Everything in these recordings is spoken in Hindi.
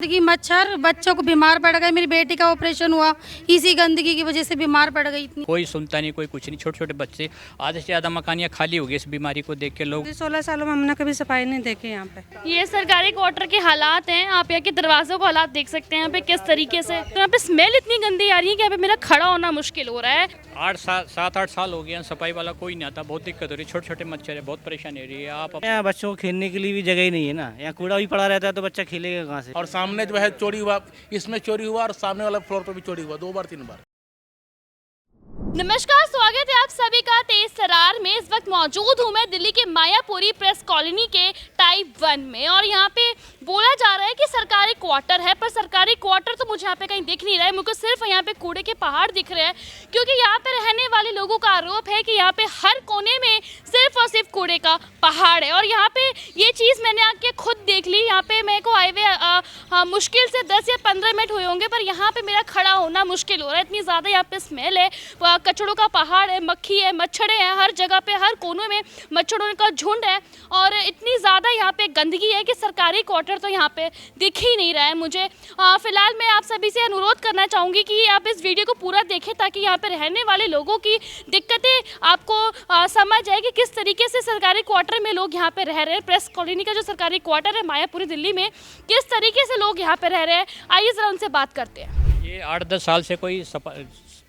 गंदगी मच्छर बच्चों को बीमार पड़ गए। मेरी बेटी का ऑपरेशन हुआ इसी गंदगी की वजह से बीमार पड़ गई इतनी। कोई सुनता नहीं, कोई कुछ नहीं। छोटे छोटे बच्चे, आधे से ज़्यादा मकानियाँ खाली हो गई इस बीमारी को देख के। लोग 16 सालों में हमने कभी सफाई नहीं देखी यहाँ पे। ये सरकारी क्वार्टर के हालात हैं। आप यहाँ के दरवाजों को हालात देख सकते हैं यहाँ पे किस तरीके से। तो यहाँ पे स्मेल इतनी गंदी आ रही है कि यहाँ पे मेरा खड़ा होना मुश्किल हो रहा है। 7-8 साल हो गए, सफाई वाला कोई नहीं आता। बहुत दिक्कत हो रही है, छोटे छोटे मच्छर है, बहुत परेशानी हो रही है। आप यहाँ बच्चों को खेलने के लिए भी जगह ही नहीं है ना, यहाँ कूड़ा भी पड़ा रहता है तो बच्चा खेलेगा कहाँ से। और सामने जो है चोरी हुआ, इसमें चोरी हुआ और सामने वाला फ्लोर पर भी चोरी हुआ 2 बार 3 बार। नमस्कार, स्वागत है आप सभी का तेज तरार में। इस वक्त मौजूद हूँ मैं दिल्ली के मायापुरी प्रेस कॉलोनी के टाइप 1 में, और यहाँ पे बोला जा रहा है कि सरकारी क्वार्टर है, पर सरकारी क्वार्टर तो मुझे यहाँ पे कहीं दिख नहीं रहा है। मुझे सिर्फ यहाँ पे कूड़े के पहाड़ दिख रहे हैं, क्योंकि यहाँ पे रहने वाले लोगों का आरोप है कि यहाँ पे हर कोने में सिर्फ और सिर्फ कूड़े का पहाड़ है। और यहाँ पे ये चीज़ मैंने आके खुद देख ली। यहाँ पे मेरे को आए हुए मुश्किल से 10 या 15 मिनट हुए होंगे, पर यहाँ पे मेरा खड़ा होना मुश्किल हो रहा है। इतनी ज़्यादा यहाँ पे स्मेल है, कचड़ों का पहाड़ है, मक्खी है, मच्छर है, हर जगह पे हर कोनों में मच्छरों का झुंड है। और इतनी ज़्यादा यहाँ पे गंदगी है कि सरकारी क्वार्टर तो यहाँ पे दिख ही नहीं रहा है मुझे। फिलहाल मैं आप सभी से अनुरोध करना चाहूँगी कि आप इस वीडियो को पूरा देखें, ताकि यहाँ पे रहने वाले लोगों की दिक्कतें आपको समझ आए कि किस तरीके से सरकारी क्वार्टर में लोग यहाँ पे रह रहे हैं। प्रेस कॉलोनी का जो सरकारी क्वार्टर है मायापुरी दिल्ली में, किस तरीके से लोग यहाँ पे रह रहे हैं, आइए ज़रा उनसे बात करते हैं। ये 8-10 साल से कोई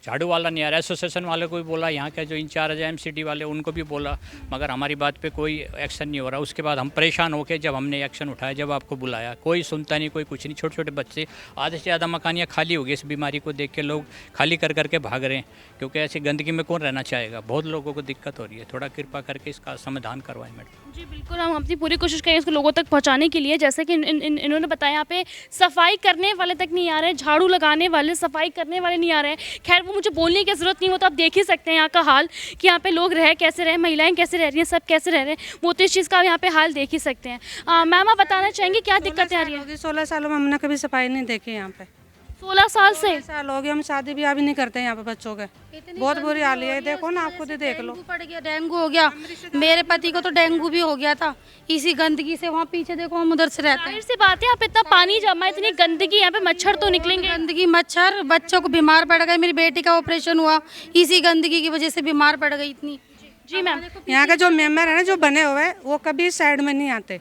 झाड़ू वाला नहीं आ रहा है। एसोसिएशन वाले को भी बोला, यहाँ के जो इंचार्ज है एमसीडी वाले उनको भी बोला, मगर हमारी बात पे कोई एक्शन नहीं हो रहा। उसके बाद हम परेशान होकर जब हमने एक्शन उठाया, जब आपको बुलाया, कोई सुनता नहीं, कोई कुछ नहीं। छोटे छोटे बच्चे, आधे से ज़्यादा मकानियाँ खाली हो गई इस बीमारी को देख के। लोग खाली कर करके भाग रहे हैं, क्योंकि ऐसी गंदगी में कौन रहना चाहेगा। बहुत लोगों को दिक्कत हो रही है, थोड़ा कृपा करके इसका समाधान करवाएं मैडम। जी बिल्कुल, हम अपनी पूरी कोशिश करें इसको लोगों तक पहुंचाने के लिए। जैसे कि इन्होंने बताया, यहाँ पे सफाई करने वाले तक नहीं आ रहे, झाड़ू लगाने वाले, सफाई करने वाले नहीं आ रहे हैं। खैर, वो मुझे बोलने की ज़रूरत नहीं हो, तो आप देख ही सकते हैं यहाँ का हाल कि यहाँ पे लोग रह कैसे रहे, महिलाएं कैसे रह रही हैं, सब कैसे रह रहे हैं। वो तो इस चीज़ का यहाँ पे हाल देख ही सकते हैं। मैम, आप बताना चाहेंगे क्या दिक्कतें आ रही है? 16 सालों में हमने कभी सफाई नहीं देखी यहाँ पे। 16 साल से 16 साल हो गए, हम शादी ब्याह भी नहीं करते यहाँ पे बच्चों के। बहुत बुरी हाल है, देखो ना, आप खुद ही देख लो। डेंगू पड़ गया, डेंगू हो गया। मेरे पति को तो डेंगू भी हो गया था इसी गंदगी से। वहाँ पीछे देखो, हम उधर से रहते हैं। जाहिर सी बात है, यहाँ पे इतना पानी जमा, इतनी गंदगी, यहाँ पे मच्छर तो निकलेंगे। गंदगी मच्छर बच्चों को बीमार पड़ गए। मेरी बेटी का ऑपरेशन हुआ इसी गंदगी की वजह से बीमार पड़ गई इतनी। जी मैम, यहाँ के जो मेंबर है ना, जो बने हुए, वो कभी साइड में नहीं आते।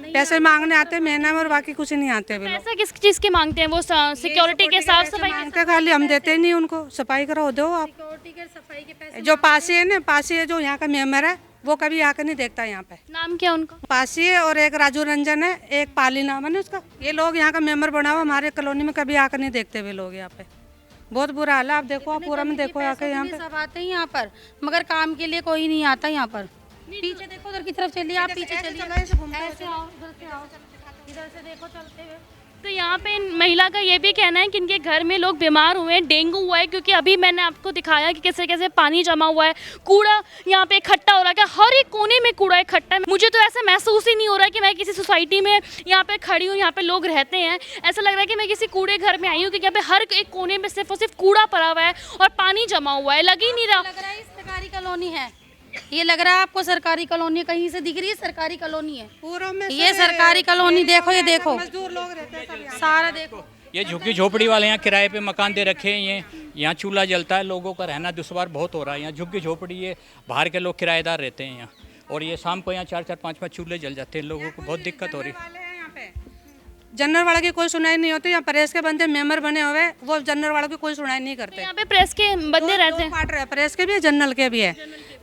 पैसे मांगने आते महीना में, और बाकी कुछ नहीं आते। पैसा किस चीज़ के मांगते हैं? वो सिक्योरिटी के, साफ सफाई के? मांगते खाली, हम देते नहीं उनको। सफाई करो दो आप। सफाई के पैसे जो पासी है ना, पासी है जो यहाँ का मेंबर है, वो कभी आकर नहीं देखता यहाँ पे। नाम क्या उनका? पासी है, और एक राजू रंजन है, एक पाली नाम है ना उसका। ये लोग यहाँ का मेंबर बना हुआ, हमारे कॉलोनी में कभी आकर नहीं देखते हुए लोग यहाँ पे। बहुत बुरा हाल है, आप देखो, आप पूरा में देखो आके यहाँ पे। सब आते हैं यहाँ पर, मगर काम के लिए कोई नहीं आता यहाँ पर। पीछे देखो, उधर की तरफ चलिए, आप पीछे चलिए। ऐसे आओ, उधर से आओ, इधर से देखो चलते हुए। तो यहाँ पे इन महिला का ये भी कहना है कि इनके घर में लोग बीमार हुए हैं, डेंगू हुआ है, क्योंकि अभी मैंने आपको दिखाया कि कैसे कैसे पानी जमा हुआ है, कूड़ा यहाँ पे इकट्ठा हो रहा है। हर एक कोने में कूड़ा इकट्ठा है। मुझे तो ऐसा महसूस ही नहीं हो रहा है कि मैं किसी सोसाइटी में यहाँ पे खड़ी हूँ, यहाँ पे लोग रहते हैं। ऐसा लग रहा है कि मैं किसी कूड़े घर में आई हूँ, क्योंकि यहाँ पे हर एक कोने में सिर्फ और सिर्फ कूड़ा पड़ा हुआ है और पानी जमा हुआ है। लग ही नहीं रहा, लग रहा है सरकारी कॉलोनी है। ये लग रहा है आपको सरकारी कॉलोनी कहीं से दिख रही है? सरकारी कॉलोनी है पूरा में। ये सरकारी कॉलोनी, देखो ये देखो, मजदूर लोग रहते हैं सब यहाँ। सारा देखो। ये झुग्गी झोपड़ी वाले यहाँ किराए पे मकान दे रखे हैं। ये यहाँ चूल्हा जलता है, लोगों का रहना दुश्वार बहुत हो रहा है। यहाँ झुग्गी झोपड़ी, ये बाहर के लोग किराएदार रहते हैं यहाँ, और ये शाम को यहाँ 4-4, 5-5 चूल्हे जल जाते हैं। लोगों को बहुत दिक्कत हो रही है। जनरल वाला की कोई सुनाई नहीं होती। यहाँ प्रेस के बंदे मेंबर बने हुए, वो जनरल वालों की कोई सुनाई नहीं करते। यहाँ पे प्रेस के बंदे रहते हैं। पार्ट रहे, प्रेस के भी है, जनरल के भी है।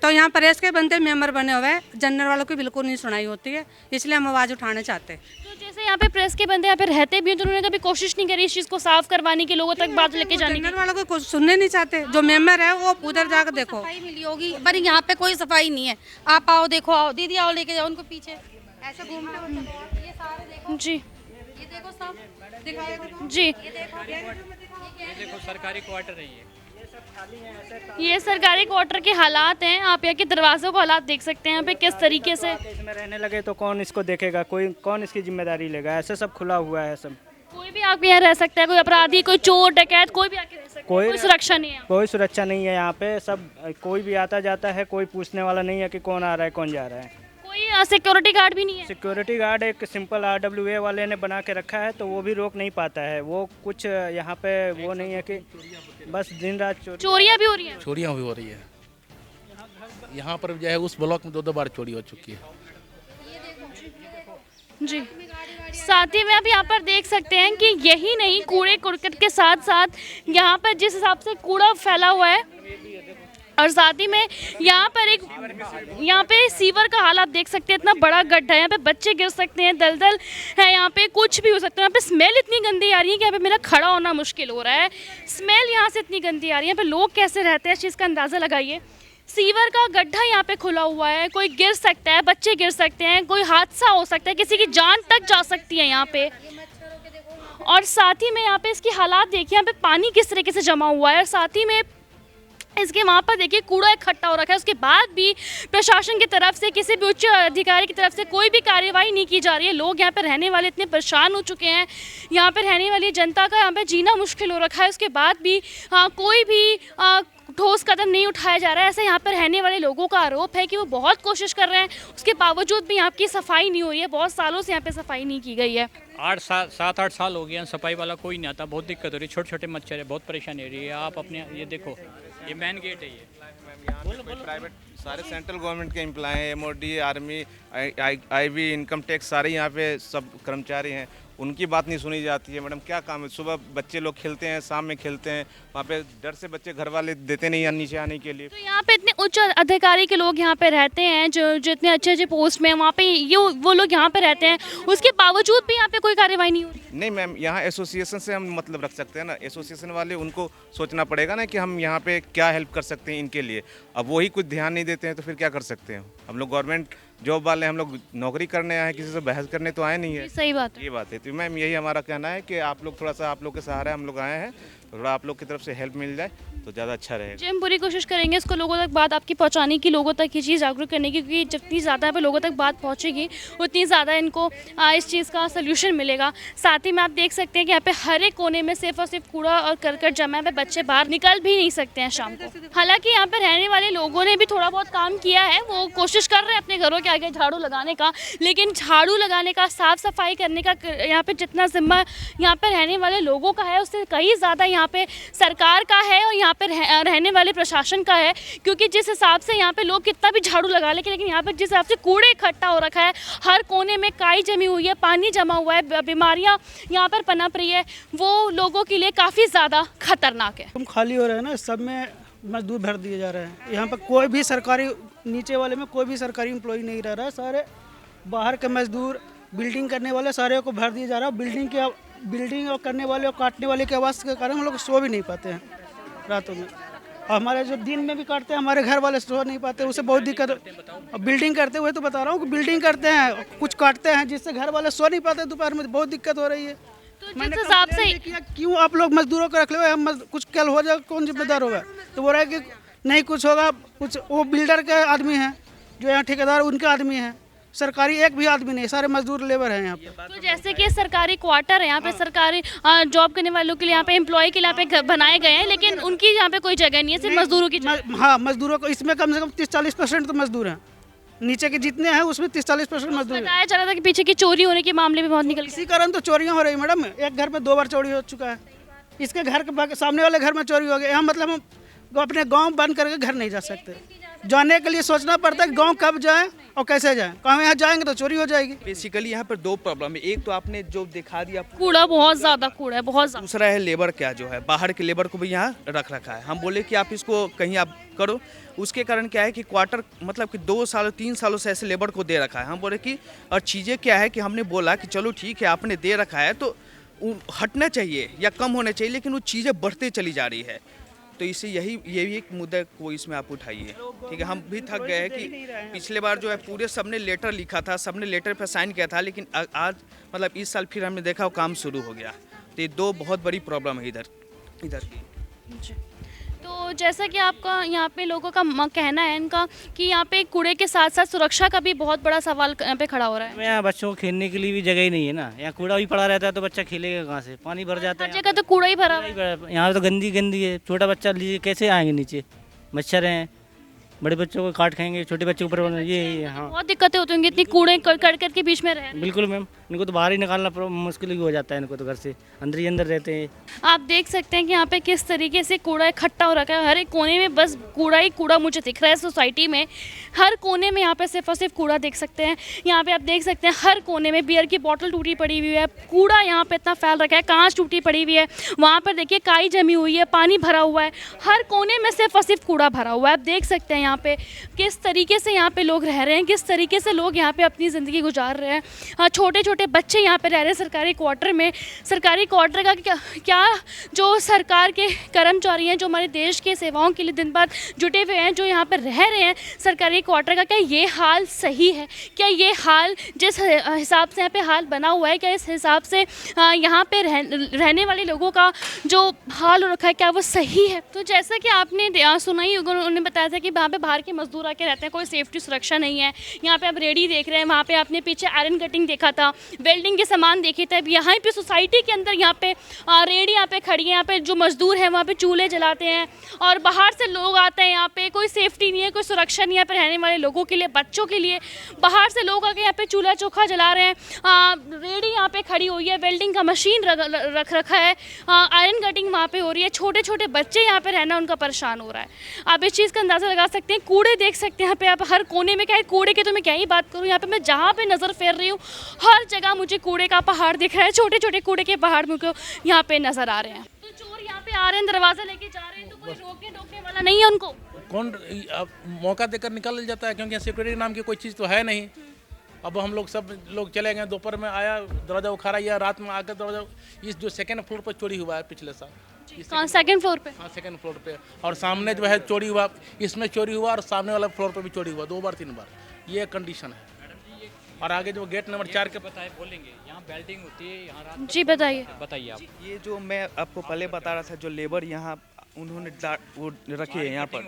तो यहाँ प्रेस के बंदे मेंबर बने हुए, जनरल वालों की बिल्कुल नहीं सुनाई होती है, इसलिए हम आवाज़ उठाना चाहते हैं। तो जैसे यहाँ पे प्रेस के बंदे यहाँ पे रहते भी हैं, तो उन्होंने कभी कोशिश नहीं करी इस चीज़ को साफ करवाने की, लोगों तक बात लेके जाने की? जनरल वालों को कुछ सुनने नहीं चाहते। जो मेंबर है वो उधर जाकर देखो। सफाई मिली होगी, पर यहाँ पे कोई सफाई नहीं है। आप आओ, देखो, आओ दीदी, आओ लेके जाओ उनको पीछे। ऐसे घूमते हुए चलो आप। ये सारे देखो जी, ये देखो सब दिखाएगा जी, ये देखो सरकारी क्वार्टर है ये सरकारी क्वार्टर के हालात हैं। आप यहाँ के दरवाजों को हालात देख सकते हैं यहाँ पे किस तरीके से। इसमें रहने लगे तो कौन इसको देखेगा, कोई कौन इसकी जिम्मेदारी लेगा। ऐसे सब खुला हुआ है सब। कोई भी आके यहाँ रह सकता है, कोई अपराधी, कोई चोर डकैत, कोई भी आके रह सकता है। कोई सुरक्षा नहीं है। कोई सुरक्षा नहीं है यहाँ पे। सब कोई भी आता जाता है, कोई पूछने वाला नहीं है कि कौन आ रहा है कौन जा रहा है। कोई यहाँ सिक्योरिटी गार्ड भी नहीं है? सिक्योरिटी गार्ड एक सिंपल RWA वाले ने बना के रखा है, तो वो भी रोक नहीं पाता है। वो कुछ यहाँ पे वो नहीं है कि बस दिन रात चोरियाँ भी हो रही हैं? चोरियाँ भी हो रही है यहाँ पर जो है, उस ब्लॉक में 2 बार चोरी हो चुकी है। जी, साथ ही में आप यहाँ पर देख सकते हैं कि यही नहीं, कूड़े करकट के साथ साथ यहाँ पर जिस हिसाब से कूड़ा फैला हुआ है, और साथ ही में यहाँ पे सीवर का हाल आप देख सकते हैं। इतना बड़ा गड्ढा है, यहाँ पे बच्चे गिर सकते हैं, दलदल है, यहाँ पे कुछ भी हो सकता है। यहाँ पे स्मेल इतनी गंदी आ रही है कि यहाँ पे मेरा खड़ा होना मुश्किल हो रहा है। स्मेल यहाँ से इतनी गंदी आ रही है, यहाँ पे लोग कैसे रहते हैं इस चीज़ का अंदाज़ा लगाइए। सीवर का गड्ढा यहाँ पे खुला हुआ है, कोई गिर सकता है, बच्चे गिर सकते हैं, कोई हादसा हो सकता है, किसी की जान तक जा सकती है यहाँ पे। और साथ ही में यहाँ पे इसकी हालात देखिए, यहाँ पे पानी किस तरीके से जमा हुआ है, और साथ ही में इसके वहाँ पर देखिए कूड़ा इकट्ठा हो रखा है। उसके बाद भी प्रशासन की तरफ से, किसी भी उच्च अधिकारी की तरफ से कोई भी कार्रवाई नहीं की जा रही है। लोग यहाँ पर रहने वाले इतने परेशान हो चुके हैं, यहाँ पर रहने वाली जनता का यहाँ पर जीना मुश्किल हो रखा है। उसके बाद भी कोई भी ठोस कदम नहीं उठाया जा रहा है। ऐसे यहाँ पर रहने वाले लोगों का आरोप है कि वो बहुत कोशिश कर रहे हैं, उसके बावजूद भी यहाँ की सफाई नहीं हुई है। बहुत सालों से यहाँ पे सफाई नहीं की गई है। 7-8 साल हो गए, सफाई वाला कोई नहीं आता, बहुत दिक्कत हो रही है। छोटे छोटे मच्छर है, बहुत परेशानी हो रही है। आप अपने ये देखो, ये मेन गेट है ये। प्राइवेट सारे सेंट्रल गवर्नमेंट के एम्प्लॉय हैं, MOD, army, IB, income tax, सारे यहाँ पे सब कर्मचारी हैं। उनकी बात नहीं सुनी जाती है। मैडम क्या काम है, सुबह बच्चे लोग खेलते हैं, शाम में खेलते हैं, वहाँ पे डर से बच्चे घर वाले देते नहीं हैं नीचे आने के लिए। तो यहाँ पे इतने उच्च अधिकारी के लोग यहाँ पे रहते हैं, जो इतने अच्छे अच्छे पोस्ट में, वहाँ पे ये वो लोग यहाँ पे रहते हैं, उसके बावजूद भी यहाँ पे कोई कार्रवाई नहीं हो रही। नहीं मैम, यहाँ एसोसिएशन से हम मतलब रख सकते हैं ना। एसोसिएशन वाले, उनको सोचना पड़ेगा ना कि हम यहाँ पे क्या हेल्प कर सकते हैं इनके लिए। अब वही कुछ ध्यान नहीं देते हैं तो फिर क्या कर सकते हैं। हम लोग गवर्नमेंट जॉब वाले, हम लोग नौकरी करने आए हैं, किसी से बहस करने तो आए नहीं है। सही बात है, ये बात है। तो मैम यही हमारा कहना है कि आप लोग थोड़ा सा, आप लोग के सहारे हम लोग आए हैं, तो थोड़ा आप लोग की तरफ से हेल्प मिल जाए तो ज़्यादा अच्छा रहेगा। जी, हम पूरी कोशिश करेंगे इसको लोगों तक बात आपकी पहुंचाने की, लोगों तक ये चीज़ जागरूक करने की, क्योंकि जितनी ज़्यादा यहाँ पे लोगों तक बात पहुंचेगी उतनी ज़्यादा इनको इस चीज़ का सल्यूशन मिलेगा। साथ ही में आप देख सकते हैं कि यहाँ पे हर एक कोने में सिर्फ और सिर्फ कूड़ा और करकट जमा है, बच्चे बाहर निकल भी नहीं सकते हैं शाम को। हालांकि यहाँ पर रहने वाले लोगों ने भी थोड़ा बहुत काम किया है, वो कोशिश कर रहे हैं अपने घरों के आगे झाड़ू लगाने का, लेकिन झाड़ू लगाने का, साफ़ सफाई करने का यहाँ पर जितना जिम्मा यहाँ पर रहने वाले लोगों का है, उससे कहीं ज़्यादा यहाँ पर सरकार का है और यहाँ पर रहने वाले प्रशासन का है। क्योंकि जिस हिसाब से यहाँ पे लोग कितना भी झाड़ू लगा लेकिन यहाँ पर जिस हिसाब से कूड़े इकट्ठा हो रखा है, हर कोने में काई जमी हुई है, पानी जमा हुआ है, बीमारियाँ यहाँ पर पनप रही है, वो लोगों के लिए काफ़ी ज़्यादा खतरनाक है। तुम खाली हो रहे हैं ना, सब में मजदूर भर दिए जा रहे हैं। यहाँ पर कोई भी सरकारी, नीचे वाले में कोई भी सरकारी एम्प्लॉय नहीं रह रहा है। सारे बाहर के मजदूर, बिल्डिंग करने वाले, सारे को भर दिया जा रहा है। बिल्डिंग और करने वाले और काटने वाले की आवाज़ के कारण हम लोग सो भी नहीं पाते हैं रातों में। और हमारे जो दिन में भी काटते हैं, हमारे घर वाले सो नहीं पाते, उससे बहुत दिक्कत। और बिल्डिंग करते हुए तो बता रहा हूँ कि बिल्डिंग करते हैं, कुछ काटते हैं, जिससे घर वाले सो नहीं पाते, दोपहर में बहुत दिक्कत हो रही है। तो जिस हिसाब से क्यों आप लोग मजदूरों को रख ले, हम कुछ कल हो जाए कौन जिम्मेदार होगा? तो बोल रहा है कि नहीं कुछ होगा, कुछ वो बिल्डर के आदमी हैं, जो यहाँ ठेकेदार उनके आदमी हैं, सरकारी एक भी आदमी नहीं, सारे मजदूर लेबर हैं यहाँ पे। तो जैसे कि सरकारी क्वार्टर है यहाँ पे, सरकारी जॉब करने वालों के लिए यहाँ पे, एम्प्लॉय के लिए यहाँ पे बनाए गए हैं, लेकिन उनकी यहाँ पे कोई जगह नहीं है, सिर्फ मजदूरों की जगह। हाँ, मजदूरों को इसमें कम से कम 30-40% तो मजदूर हैं। नीचे के जितने हैं उसमें 30-40% मजदूर हैं। बताया जा रहा था कि पीछे की चोरी होने के मामले भी बहुत निकल इसी कारण तो चोरियाँ हो रही मैडम। एक घर में 2 बार चोरी हो चुका है, इसके घर के सामने वाले घर में चोरी हो गया। यहाँ मतलब हम अपने गाँव बंद करके घर नहीं जा सकते, जाने के लिए सोचना पड़ता है कि गाँव कब जाए और कैसे जाए। कहाँ यहाँ जाएंगे तो चोरी हो जाएगी। बेसिकली यहाँ पर 2 प्रॉब्लम है। एक तो आपने जो दिखा दिया, कूड़ा, बहुत ज़्यादा कूड़ा है, बहुत ज़्यादा। दूसरा है लेबर, क्या जो है बाहर के लेबर को भी यहाँ रख रखा है। हम बोले कि आप इसको कहीं आप करो, उसके कारण क्या है कि क्वार्टर मतलब कि 2 साल 3 सालों से ऐसे लेबर को दे रखा है। हम बोले कि और चीज़ें क्या है कि हमने बोला कि चलो ठीक है आपने दे रखा है तो हटना चाहिए या कम होना चाहिए, लेकिन वो चीज़ें बढ़ते चली जा रही है। तो इसे यही एक मुद्दा को इसमें आप उठाइए, ठीक है। हम भी थक गए हैं कि पिछले बार जो है पूरे सबने लेटर लिखा था, सबने लेटर पर साइन किया था, लेकिन आज मतलब इस साल फिर हमने देखा वो काम शुरू हो गया। तो ये 2 बहुत बड़ी प्रॉब्लम है इधर की। तो जैसा कि आपका यहाँ पे लोगों का कहना है इनका कि यहाँ पे कूड़े के साथ साथ सुरक्षा का भी बहुत बड़ा सवाल यहाँ पे खड़ा हो रहा है। यहाँ बच्चों को खेलने के लिए भी जगह ही नहीं है ना, यहाँ कूड़ा भी पड़ा रहता है तो बच्चा खेलेगा कहाँ से? पानी भर जाता है, हर जगह तो कूड़ा ही भरा है। यहाँ तो गंदी है, छोटा बच्चा लीजिए कैसे आएंगे नीचे, मच्छर हैं, बड़े बच्चों को काट खाएंगे, छोटे बच्चे ऊपर ये हाँ बहुत दिक्कतें होती होंगी इतनी कूड़े कर के बीच में रहे। बिल्कुल मैम, इनको तो बाहर ही निकालना मुश्किल ही हो जाता है, इनको तो घर से अंदर ही अंदर रहते हैं। आप देख सकते हैं कि यहाँ पे किस तरीके से कूड़ा इकट्ठा हो रखा है, हर एक कोने में बस कूड़ा ही कूड़ा मुझे दिख रहा है। सोसाइटी में हर कोने में यहाँ पे सिर्फ और सिर्फ कूड़ा देख सकते हैं। यहाँ पे आप देख सकते हैं हर कोने में बियर की बोतल टूटी पड़ी हुई है, कूड़ा यहाँ पे इतना फैल रखा है, कांच टूटी पड़ी हुई है, वहाँ पर देखिए काई जमी हुई है, पानी भरा हुआ है, हर कोने में सिर्फ और सिर्फ कूड़ा भरा हुआ है। आप देख सकते हैं यहाँ पे किस तरीके से यहाँ पे लोग रह रहे हैं, किस तरीके से लोग यहाँ पे अपनी ज़िंदगी गुजार रहे हैं। छोटे छोटे बच्चे यहाँ पे रह रहे हैं सरकारी क्वार्टर में। सरकारी क्वार्टर का क्या जो सरकार के कर्मचारी हैं, जो हमारे देश के सेवाओं के लिए दिन भर जुटे हुए हैं, जो यहाँ पर रह रहे हैं सरकारी क्वार्टर का, क्या ये हाल सही है? क्या ये हाल जिस हिसाब से यहाँ पे हाल बना हुआ है, क्या इस हिसाब से यहाँ पे रहने वाले लोगों का जो हाल हो रखा है क्या वो सही है? तो जैसा कि आपने सुना ही होगा, उन्होंने बताया था कि वहाँ पे बाहर के मजदूर आके रहते हैं, कोई सेफ्टी सुरक्षा नहीं है। यहाँ पे आप रेडी देख रहे हैं, वहाँ पे आपने पीछे आयरन कटिंग देखा था, वेल्डिंग के सामान देखे थे। अब यहाँ पे सोसाइटी के अंदर यहाँ पे रेडी यहाँ पे खड़ी है, यहाँ पे जो मजदूर हैं वहाँ पे चूल्हे जलाते हैं और बाहर से लोग आते हैं। यहाँ पे कोई सेफ्टी नहीं है, कोई सुरक्षा नहीं है यहाँ पे रहने वाले लोगों के लिए, बच्चों के लिए। बाहर से लोग आके यहाँ पे चूल्हा चोखा जला रहे हैं, रेडी यहाँ पे खड़ी हुई है, वेल्डिंग का मशीन रख रखा है, आयरन कटिंग वहाँ पे हो रही है। छोटे छोटे बच्चे यहाँ पे रहना उनका परेशान हो रहा है। आप इस चीज़ का अंदाज़ा लगा सकते हैं। कूड़े देख सकते हैं यहाँ पे आप हर कोने में, क्या है कूड़े के तो मैं क्या ही बात करूँ। यहाँ पे मैं जहाँ पे नज़र फेर रही हूँ हर जगह मुझे कूड़े का पहाड़ दिख रहा है, छोटे छोटे कूड़े के पहाड़ मुझे यहाँ पे नज़र आ रहे हैं। तो चोर यहाँ पे आ रहे हैं, दरवाज़ा लेके जा रहे हैं, तो कोई रोकने वाला नहीं है उनको। कौन मौका देकर निकल जाता है, क्योंकि सिक्योरिटी नाम की कोई चीज़ तो है नहीं। अब हम लोग सब लोग चले गए, दोपहर में आया दरवाजा उखाड़ा, या रात में आकर दरवाजा, इस जो सेकंड फ्लोर पर चोरी हुआ है पिछले साल। कहाँ सेकंड फ्लोर पे? हाँ सेकंड फ्लोर पे, और सामने जो है चोरी हुआ, इसमें चोरी हुआ और सामने वाला फ्लोर पे भी चोरी हुआ 2 बार 3 बार। ये कंडीशन है। और आगे जो गेट नंबर 4 के बताए बोलेंगे, यहाँ बेल्टिंग होती है, यहाँ रात जी बताइए आप। ये जो मैं आपको पहले बता रहा था, जो लेबर यहाँ उन्होंने वो रखी है यहाँ पर,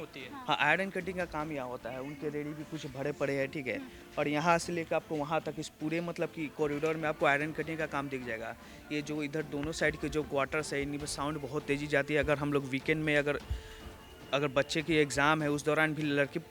हाँ आयरन कटिंग का काम यहाँ होता है। उनके रेडी भी कुछ भरे पड़े हैं, ठीक है। और यहाँ से लेकर आपको वहाँ तक इस पूरे मतलब कि कॉरिडोर में आपको आयरन कटिंग का काम दिख जाएगा। ये जो इधर दोनों साइड के जो क्वार्टर्स है, इनमें साउंड बहुत तेज़ी जाती है। अगर हम लोग वीकेंड में अगर बच्चे की एग्ज़ाम है, उस दौरान भी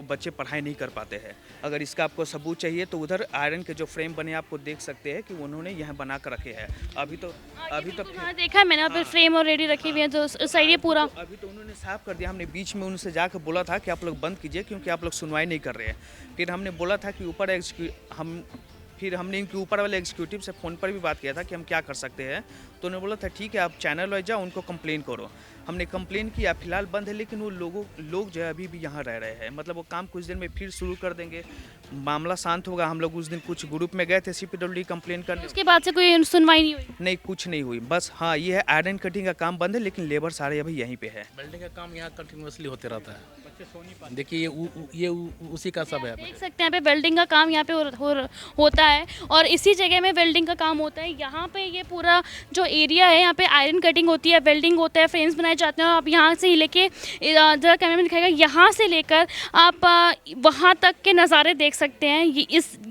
बच्चे पढ़ाई नहीं कर पाते हैं। अगर इसका आपको सबूत चाहिए तो उधर आयरन के जो फ्रेम बने आपको देख सकते हैं कि उन्होंने यहाँ बना कर रखे हैं। अभी तो हाँ देखा है मैंने, हाँ, फ्रेम और रेडी रखी हुई है तो सही है पूरा। अभी तो उन्होंने साफ कर दिया। हमने बीच में उनसे जाकर बोला था कि आप लोग बंद कीजिए, क्योंकि आप लोग सुनवाई नहीं कर रहे हैं। फिर हमने बोला था कि हमने इनके ऊपर वाले एग्जीक्यूटिव से फ़ोन पर भी बात किया था कि हम क्या कर सकते हैं। तो उन्होंने बोला था ठीक है आप चैनल वाइज जाओ, उनको कंप्लेन करो। हमने कंप्लेन किया, फिलहाल बंद है, लेकिन वो लोग जो है अभी भी यहाँ रह रहे हैं। मतलब वो काम कुछ दिन में फिर शुरू कर देंगे, मामला शांत होगा। हम लोग उस दिन कुछ ग्रुप में गए थे CPWD कंप्लेन करने, उसके बाद से कोई सुनवाई नहीं हुई? नहीं, कुछ नहीं हुई। बस हाँ ये है आयरन कटिंग का काम बंद है, लेकिन लेबर सारे अभी यहीं पे है। बिल्डिंग का काम यहाँ कंटिन्यूसली होते रहता है। देखिए ये उसी का सब है। देख सकते हैं यहाँ पे वेल्डिंग का काम यहाँ पे होता है और इसी जगह में वेल्डिंग का काम होता है। यहाँ पे ये पूरा जो एरिया है, यहाँ पे आयरन कटिंग होती है, वेल्डिंग होता है, फ्रेम्स बनाए जाते हैं। और आप यहाँ से लेके, जरा कैमरा में दिखाएगा, यहाँ से लेकर आप वहाँ तक के नज़ारे देख सकते हैं।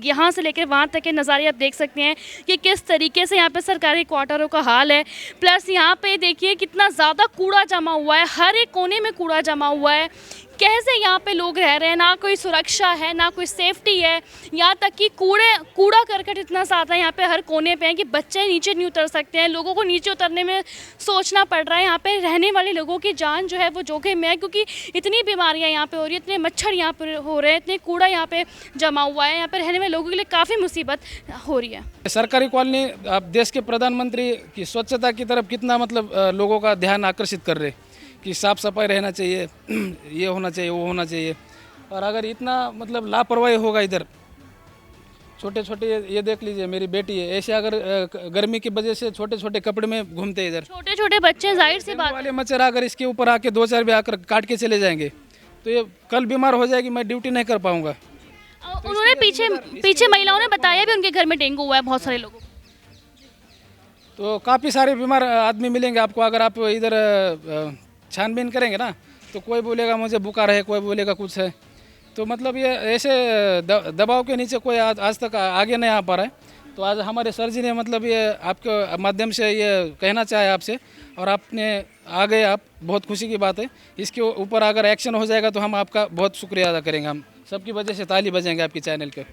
यहाँ से लेकर वहाँ तक के नज़ारे आप देख सकते हैं कि किस तरीके से यहाँ पे सरकारी क्वार्टरों का हाल है। प्लस यहाँ पे देखिए कितना ज़्यादा कूड़ा जमा हुआ है, हर एक कोने में कूड़ा जमा हुआ है। कैसे यहाँ पे लोग रह रहे हैं, ना कोई सुरक्षा है, ना कोई सेफ्टी है। यहाँ तक कि कूड़ा करकट इतना ज़्यादा यहाँ पे हर कोने पे है कि बच्चे नीचे नहीं उतर सकते हैं। लोगों को नीचे उतरने में सोचना पड़ रहा है। यहाँ पे रहने वाले लोगों की जान जो है वो जोखिम में है, क्योंकि इतनी बीमारियाँ यहाँ पे हो रही है, इतने मच्छर यहाँ पर हो रहे हैं, इतने कूड़ा यहाँ पे जमा हुआ है। यहाँ पे रहने वाले लोगों के लिए काफ़ी मुसीबत हो रही है। सरकारी कॉलोनी, आप देश के प्रधानमंत्री की स्वच्छता की तरफ कितना मतलब लोगों का ध्यान आकर्षित कर रहे कि साफ़ सफाई रहना चाहिए, ये होना चाहिए, वो होना चाहिए। और अगर इतना मतलब लापरवाही होगा इधर, छोटे छोटे ये देख लीजिए मेरी बेटी है, ऐसे अगर गर्मी की वजह से छोटे छोटे कपड़े में घूमते हैं इधर, छोटे छोटे बच्चे, जाहिर सी बात वाले मच्छर अगर इसके ऊपर आके 2-4 भी आकर काट के चले जाएंगे तो ये कल बीमार हो जाएगी, मैं ड्यूटी नहीं कर पाऊँगा। उन्होंने पीछे महिलाओं ने बताया भी उनके घर में डेंगू हुआ है बहुत सारे लोगों को। तो काफ़ी सारे बीमार आदमी मिलेंगे आपको अगर आप इधर छानबीन करेंगे ना। तो कोई बोलेगा मुझे बुखार है, कोई बोलेगा कुछ है। तो मतलब ये ऐसे दबाव के नीचे कोई आज तक आगे नहीं आ पा रहा है। तो आज हमारे सर जी ने मतलब ये आपके माध्यम से ये कहना चाहे आपसे, और आपने आ गए आप, बहुत खुशी की बात है। इसके ऊपर अगर एक्शन हो जाएगा तो हम आपका बहुत शुक्रिया अदा करेंगे। हम सबकी वजह से ताली बजाएंगे आपके चैनल के।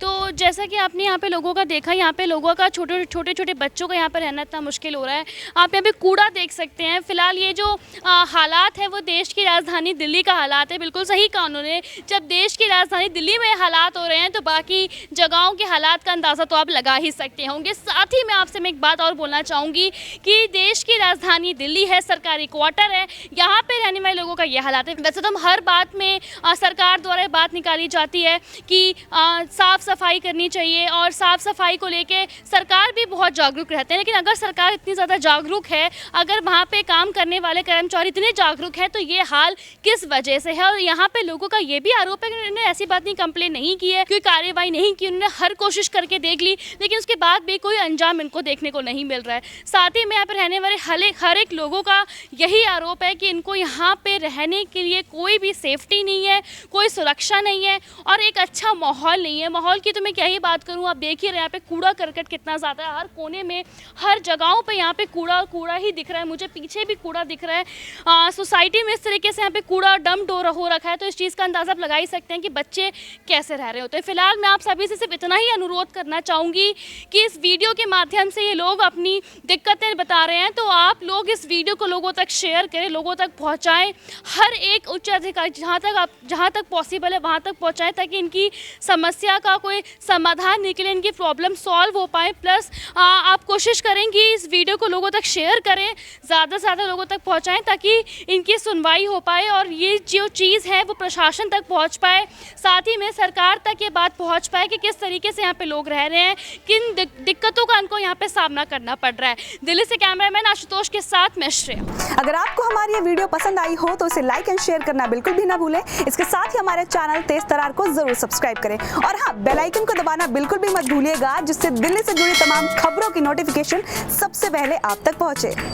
तो जैसा कि आपने यहाँ पे लोगों का देखा, यहाँ पे लोगों का छोटे छोटे बच्चों का यहाँ पर रहना इतना मुश्किल हो रहा है। आप यहाँ पे कूड़ा देख सकते हैं। फिलहाल ये जो हालात है वो देश की राजधानी दिल्ली का हालात है। बिल्कुल सही कहा उन्होंने, जब देश की राजधानी दिल्ली में हालात हो रहे हैं तो बाकी जगहों के हालात का अंदाज़ा तो आप लगा ही सकते होंगे। साथ ही मैं आपसे एक बात और बोलना चाहूँगी कि देश की राजधानी दिल्ली है, सरकारी क्वार्टर है, यहाँ पर रहने वाले लोगों का ये हालात है। वैसे तो हम हर बात में सरकार द्वारा बात निकाली जाती है कि साफ़ सफाई करनी चाहिए और साफ़ सफाई को लेके सरकार भी बहुत जागरूक रहते हैं, लेकिन अगर सरकार इतनी ज़्यादा जागरूक है, अगर वहाँ पे काम करने वाले कर्मचारी इतने जागरूक हैं, तो ये हाल किस वजह से है। और यहाँ पे लोगों का ये भी आरोप है कि उन्होंने ऐसी बात नहीं कंप्लेन नहीं की है, कोई कार्रवाई नहीं की, उन्होंने हर कोशिश करके देख ली, लेकिन उसके बाद भी कोई अंजाम इनको देखने को नहीं मिल रहा है। साथ ही में यहाँ पर रहने वाले हर एक लोगों का यही आरोप है कि इनको यहाँ पर रहने के लिए कोई भी सेफ्टी नहीं है, कोई सुरक्षा नहीं है और एक अच्छा माहौल नहीं है। माहौल की तो मैं क्या ही बात करूं, आप देख ही रहे हैं यहाँ पे कूड़ा करकट कितना ज़्यादा है। हर कोने में, हर जगहों पे यहाँ पे कूड़ा ही दिख रहा है। मुझे पीछे भी कूड़ा दिख रहा है। सोसाइटी में इस तरीके से यहाँ पे कूड़ा डंप हो रखा है, तो इस चीज़ का अंदाज़ा आप लगा ही सकते हैं कि बच्चे कैसे रह रहे होते हैं। फिलहाल मैं आप सभी से सिर्फ इतना ही अनुरोध करना चाहूँगी कि इस वीडियो के माध्यम से ये लोग अपनी दिक्कतें बता रहे हैं, तो आप लोग इस वीडियो को लोगों तक शेयर करें, लोगों तक पहुँचाएँ। हर एक उच्च अधिकारी जहाँ तक पॉसिबल है वहाँ तक पहुँचाएँ, ताकि इनकी समस्या का कोई समाधान निकले, इनकी प्रॉब्लम सॉल्व हो पाए। प्लस आप कोशिश करें कि इस वीडियो को लोगों तक शेयर करें, ज़्यादा से ज़्यादा लोगों तक पहुंचाएं, ताकि इनकी सुनवाई हो पाए और ये जो चीज़ है वो प्रशासन तक पहुंच पाए। साथ ही में सरकार तक ये बात पहुंच पाए कि किस तरीके से यहाँ पे लोग रह रहे हैं, किन दिक्कतों का इनको यहाँ पे सामना करना पड़ रहा है। दिल्ली से कैमरामैन आशुतोष के साथ मैं श्रेया। अगर आपको हमारी ये वीडियो पसंद आई हो तो इसे लाइक एंड शेयर करना बिल्कुल भी ना भूलें। इसके साथ ही हमारे चैनल तेज तरार को जरूर सब्सक्राइब करें और हाँ, बेल आइकन को दबाना बिल्कुल भी मत भूलिएगा, जिससे दिल्ली से जुड़ी तमाम खबरों की नोटिफिकेशन सबसे पहले आप तक पहुंचे।